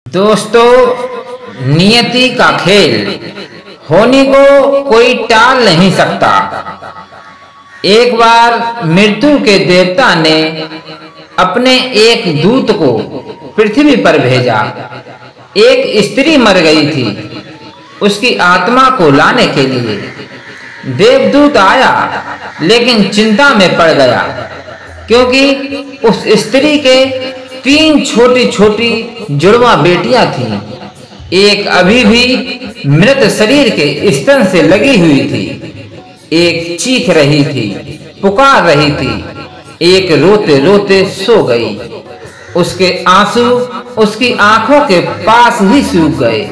दोस्तों, नियति का खेल होने को कोई टाल नहीं सकता। एक बार मृत्यु के देवता ने अपने एक दूत को पृथ्वी पर भेजा। एक स्त्री मर गई थी, उसकी आत्मा को लाने के लिए देवदूत आया, लेकिन चिंता में पड़ गया क्योंकि उस स्त्री के 3 छोटी-छोटी जुड़वा बेटियां थीं। एक अभी भी मृत शरीर के स्तन से लगी हुई थी, एक चीख रही थी, पुकार रही थी, एक रोते रोते सो गई। उसके आंसू उसकी आंखों के पास ही सूख गए।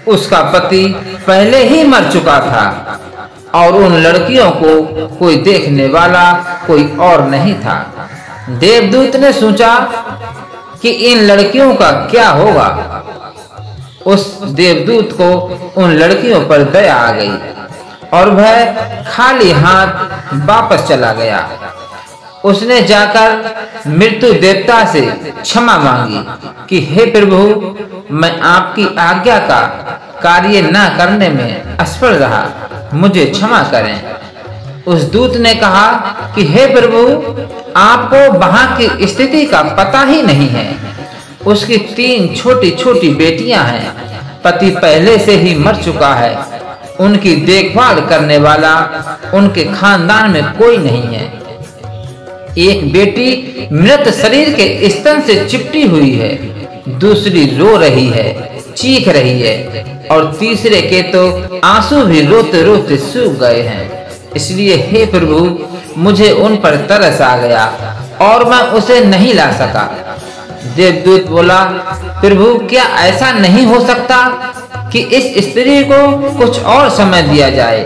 उसका पति पहले ही मर चुका था और उन लड़कियों को कोई देखने वाला कोई और नहीं था। देवदूत ने सोचा कि इन लड़कियों का क्या होगा। उस देवदूत को उन लड़कियों पर दया आ गई और वह खाली हाथ वापस चला गया। उसने जाकर मृत्यु देवता से क्षमा मांगी कि हे प्रभु, मैं आपकी आज्ञा का कार्य न करने में असफल रहा, मुझे क्षमा करें। उस दूत ने कहा कि हे प्रभु, आपको वहां की स्थिति का पता ही नहीं है। उसकी 3 छोटी-छोटी बेटियां हैं, पति पहले से ही मर चुका है, उनकी देखभाल करने वाला उनके खानदान में कोई नहीं है। एक बेटी मृत शरीर के स्तन से चिपटी हुई है, दूसरी रो रही है, चीख रही है, और तीसरे के तो आंसू भी रोते रोते सूख गए हैं। इसलिए हे प्रभु, मुझे उन पर तरस आ गया और मैं उसे नहीं ला सका। देवदूत बोला, प्रभु, क्या ऐसा नहीं हो सकता कि इस स्त्री को कुछ और समय दिया जाए,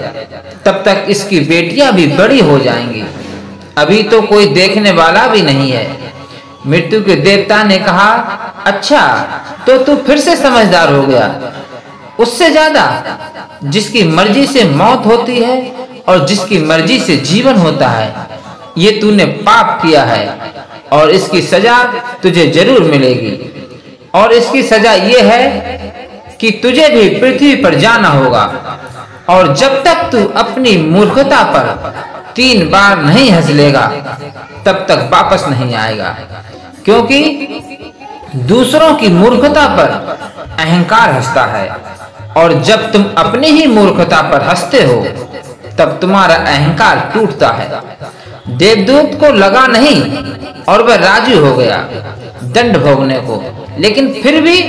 तब तक इसकी बेटियां भी बड़ी हो जाएंगी, अभी तो कोई देखने वाला भी नहीं है। मृत्यु के देवता ने कहा, अच्छा, तो तू फिर से समझदार हो गया। उससे ज्यादा, जिसकी मर्जी से मौत होती है और जिसकी मर्जी से जीवन होता है, ये तूने पाप किया है और इसकी सजा तुझे जरूर मिलेगी। और इसकी सजा ये है कि तुझे भी पृथ्वी पर जाना होगा और जब तक तू अपनी मूर्खता पर 3 बार नहीं हंस लेगा, तब तक वापस नहीं आएगा। क्योंकि दूसरों की मूर्खता पर अहंकार हंसता है और जब तुम अपनी ही मूर्खता पर हंसते हो, तब तुम्हारा अहंकार टूटता है। देवदूत को लगा नहीं और वह राजी हो गया दंड भोगने को, लेकिन फिर भी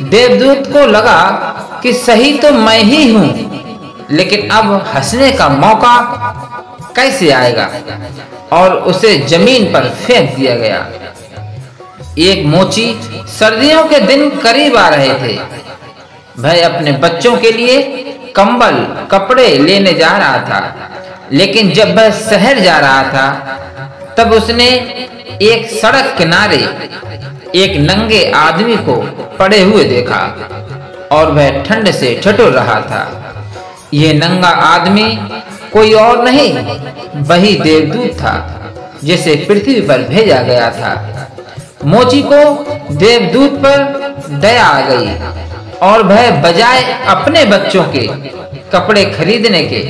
देवदूत को लगा कि सही तो मैं ही हूं, लेकिन अब हंसने का मौका कैसे आएगा, और उसे जमीन पर फेंक दिया गया। एक मोची सर्दियों के दिन करीब आ रहे थे। वह अपने बच्चों के लिए कंबल, कपड़े लेने जा रहा था, लेकिन जब वह शहर जा रहा था, तब उसने एक सड़क किनारे एक नंगे आदमी को पड़े हुए देखा और वह ठंड से ठिठुर रहा था। यह नंगा आदमी कोई और नहीं, वही देवदूत था जिसे पृथ्वी पर भेजा गया था। मोची को देवदूत पर दया आ गई और वह बजाय अपने बच्चों के कपड़े खरीदने के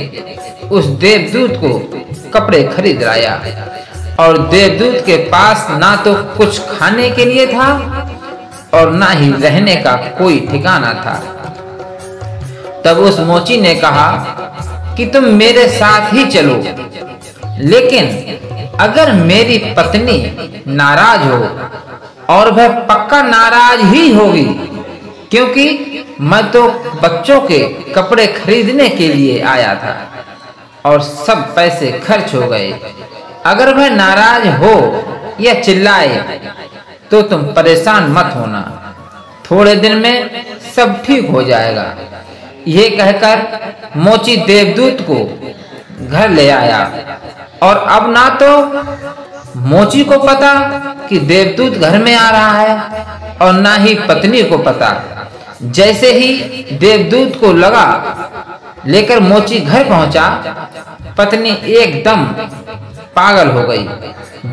उस देवदूत को कपड़े खरीद लाया। और देवदूत के पास ना तो कुछ खाने के लिए था और ना ही रहने का कोई ठिकाना था। तब उस मोची ने कहा कि तुम मेरे साथ ही चलो, लेकिन अगर मेरी पत्नी नाराज हो, और वह पक्का नाराज ही होगी क्योंकि मैं तो बच्चों के कपड़े खरीदने के लिए आया था और सब पैसे खर्च हो गए, अगर वह नाराज हो या चिल्लाए तो तुम परेशान मत होना, थोड़े दिन में सब ठीक हो जाएगा। ये कहकर मोची देवदूत को घर ले आया और अब ना तो मोची को पता कि देवदूत घर में आ रहा है और ना ही पत्नी को पता। जैसे ही देवदूत को लगा लेकर मोची घर पहुंचा, पत्नी एकदम पागल हो गई,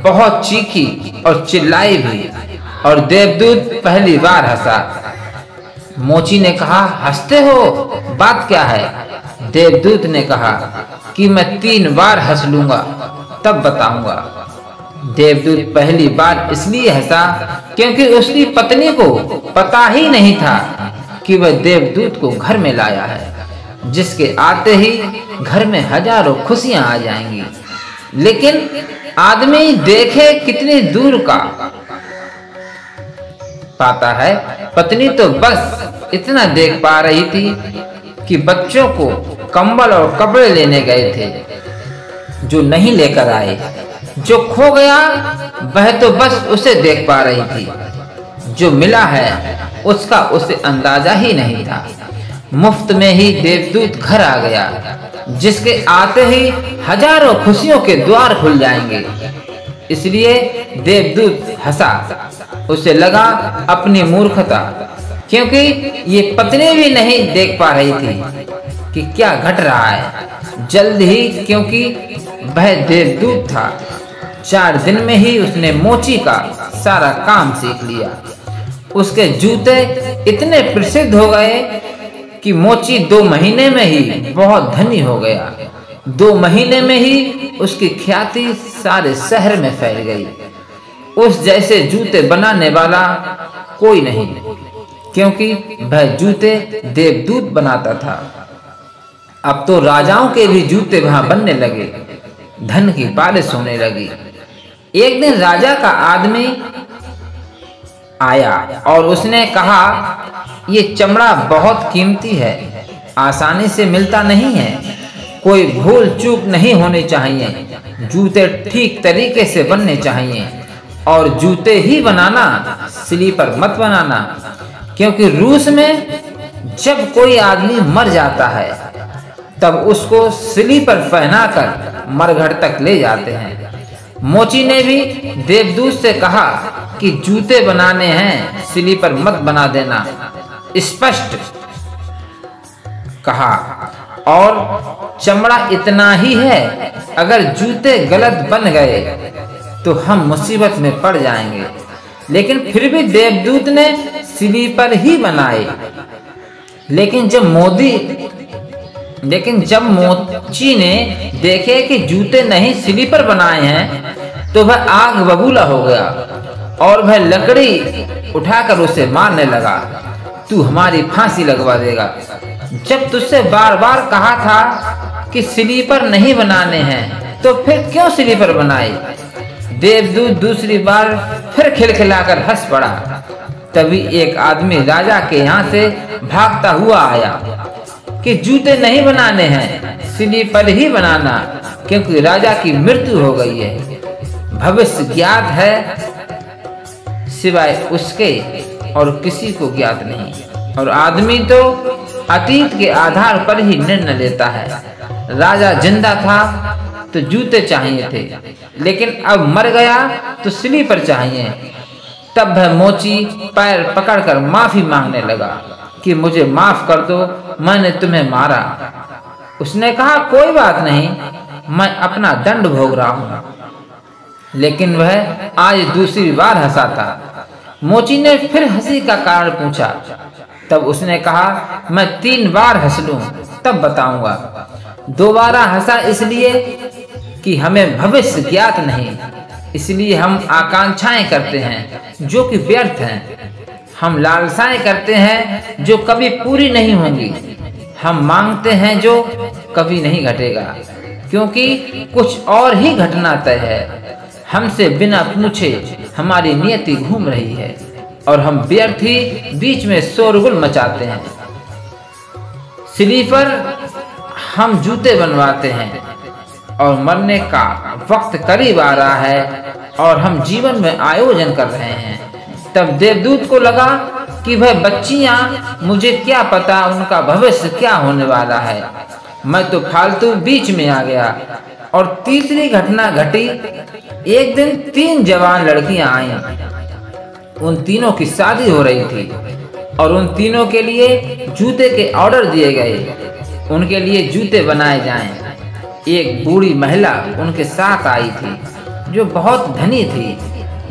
बहुत चीखी और चिल्लाई भी, और देवदूत पहली बार हंसा। मोची ने कहा, हंसते हो, बात क्या है? देवदूत ने कहा कि मैं 3 बार हंस लूंगा तब बताऊंगा। देवदूत पहली बार इसलिए हंसा क्योंकि उसकी पत्नी को पता ही नहीं था कि वह देवदूत को घर में लाया है, जिसके आते ही घर में हजारों खुशियां आ जाएंगी। लेकिन आदमी देखे कितनी दूर का पाता है। पत्नी तो बस इतना देख पा रही थी कि बच्चों को कंबल और कपड़े लेने गए थे जो नहीं लेकर आए। जो खो गया वह तो बस उसे देख पा रही थी, जो मिला है उसका उसे अंदाजा ही नहीं था। मुफ्त में ही देवदूत घर आ गया, जिसके आते ही हजारों खुशियों के द्वार खुल जाएंगे। इसलिए देवदूत हंसा। उसे लगा अपनी मूर्खता, क्योंकि ये पत्नी भी नहीं देख पा रही थी कि क्या घट रहा है। जल्द ही, क्योंकि वह देवदूत था, 4 दिन में ही उसने मोची का सारा काम सीख लिया। उसके जूते इतने प्रसिद्ध हो गए कि मोची 2 महीने में ही बहुत धनी हो गया। 2 महीने में ही उसकी ख्याति सारे शहर में फैल गई। उस जैसे जूते बनाने वाला कोई नहीं, क्योंकि वह जूते देवदूत बनाता था। अब तो राजाओं के भी जूते वहां बनने लगे, धन की पालिश होने लगी। एक दिन राजा का आदमी आया और उसने कहा, ये चमड़ा बहुत कीमती है, आसानी से मिलता नहीं है, कोई भूल चूक नहीं होनी चाहिए, जूते ठीक तरीके से बनने चाहिए, और जूते ही बनाना, स्लीपर मत बनाना, क्योंकि रूस में जब कोई आदमी मर जाता है तब उसको स्लीपर पहनाकर मरघट तक ले जाते हैं। मोची ने भी देवदूत से कहा कि जूते बनाने हैं, स्लीपर मत बना देना, स्पष्ट कहा। और चमड़ा इतना ही है, अगर जूते गलत बन गए तो हम मुसीबत में पड़ जाएंगे। लेकिन फिर भी देवदूत ने स्लीपर ही बनाए। लेकिन जब मोची ने देखे कि जूते नहीं स्लीपर बनाए हैं तो वह आग बबूला हो गया और वह लकड़ी उठाकर उसे मारने लगा। तू हमारी फांसी लगवा देगा। जब तुझसे बार बार कहा था कि स्लीपर नहीं बनाने हैं तो फिर क्यों स्लीपर बनाए? देवदूत दूसरी बार फिर खिलखिलाकर हंस पड़ा। तभी एक आदमी राजा के यहाँ से भागता हुआ आया कि जूते नहीं बनाने हैं, स्लीपर ही बनाना, क्योंकि राजा की मृत्यु हो गई है। भविष्य ज्ञात है, सिवाय उसके और किसी को ज्ञात नहीं। और आदमी तो अतीत के आधार पर ही निर्णय लेता है। राजा जिंदा था तो जूते चाहिए थे, लेकिन अब मर गया तो स्लीपर चाहिए। तब वह मोची पैर पकड़कर माफी मांगने लगा कि मुझे माफ कर दो, मैंने तुम्हें मारा। उसने कहा, कोई बात नहीं, मैं अपना दंड भोग रहा हूं। लेकिन वह आज दूसरी बार हंसा था। मोची ने फिर हंसी का कारण पूछा। तब उसने कहा, मैं 3 बार हंस लूं तब बताऊंगा। दोबारा हंसा इसलिए कि हमें भविष्य ज्ञात नहीं, इसलिए हम आकांक्षाएं करते हैं जो कि व्यर्थ हैं। हम लालसाएं करते हैं जो कभी पूरी नहीं होंगी। हम मांगते हैं जो कभी नहीं घटेगा, क्योंकि कुछ और ही घटना तय है। हमसे बिना पूछे हमारी नियति घूम रही है और हम व्यर्थ ही बीच में शोरगुल मचाते हैं। स्लीपर हम जूते बनवाते हैं और मरने का वक्त करीब आ रहा है और हम जीवन में आयोजन कर रहे हैं। तब देवदूत को लगा कि वह बच्चियां, मुझे क्या पता उनका भविष्य क्या होने वाला है, मैं तो फालतू बीच में आ गया। और तीसरी घटना घटी। एक दिन 3 जवान लड़कियां आईं। उन तीनों की शादी हो रही थी और उन तीनों के लिए जूते के ऑर्डर दिए गए, उनके लिए जूते बनाए जाएं। एक बूढ़ी महिला उनके साथ आई थी जो बहुत धनी थी।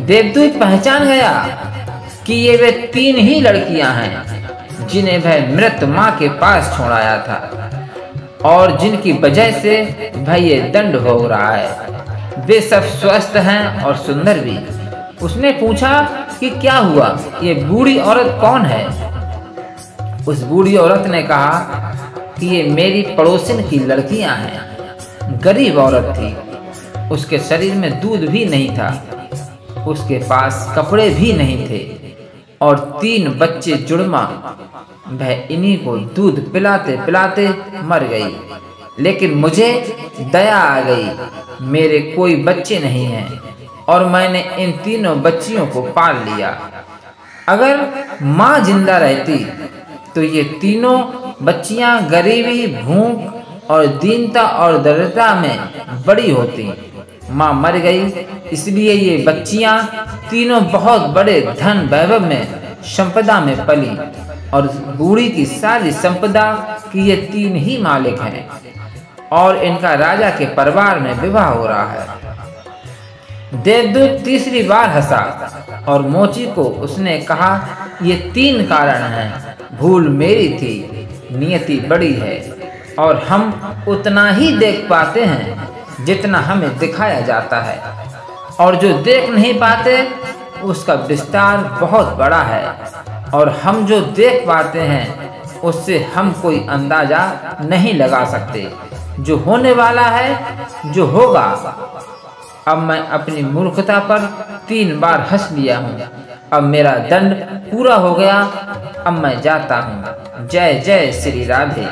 देवदूत पहचान गया कि ये वे 3 ही लड़कियां हैं जिन्हें वह मृत माँ के पास छोड़ आया था और जिनकी वजह से वह ये दंड हो रहा है, वे सब स्वस्थ हैं और सुंदर भी। उसने पूछा कि क्या हुआ, ये बूढ़ी औरत कौन है? उस बूढ़ी औरत ने कहा कि ये मेरी पड़ोसिन की लड़कियां हैं। गरीब औरत थी, उसके शरीर में दूध भी नहीं था, उसके पास कपड़े भी नहीं थे और 3 बच्चे जुड़वा। वह इन्हीं को दूध पिलाते पिलाते मर गई। लेकिन मुझे दया आ गई, मेरे कोई बच्चे नहीं हैं और मैंने इन 3 बच्चियों को पाल लिया। अगर माँ जिंदा रहती तो ये 3 बच्चियां गरीबी, भूख और दीनता और दरिद्रता में बड़ी होती। माँ मर गई, इसलिए ये बच्चियां तीनों बहुत बड़े धन वैभव में, संपदा में पली और बूढ़ी की सारी संपदा की ये 3 ही मालिक हैं और इनका राजा के परिवार में विवाह हो रहा है। देवदूत तीसरी बार हंसा और मोची को उसने कहा, ये 3 कारण हैं। भूल मेरी थी, नियति बड़ी है और हम उतना ही देख पाते हैं जितना हमें दिखाया जाता है, और जो देख नहीं पाते उसका विस्तार बहुत बड़ा है, और हम जो देख पाते हैं उससे हम कोई अंदाजा नहीं लगा सकते। जो होने वाला है, जो होगा। अब मैं अपनी मूर्खता पर 3 बार हंस लिया हूँ। अब मेरा दंड पूरा हो गया। अब मैं जाता हूँ। जय जय श्री राधे।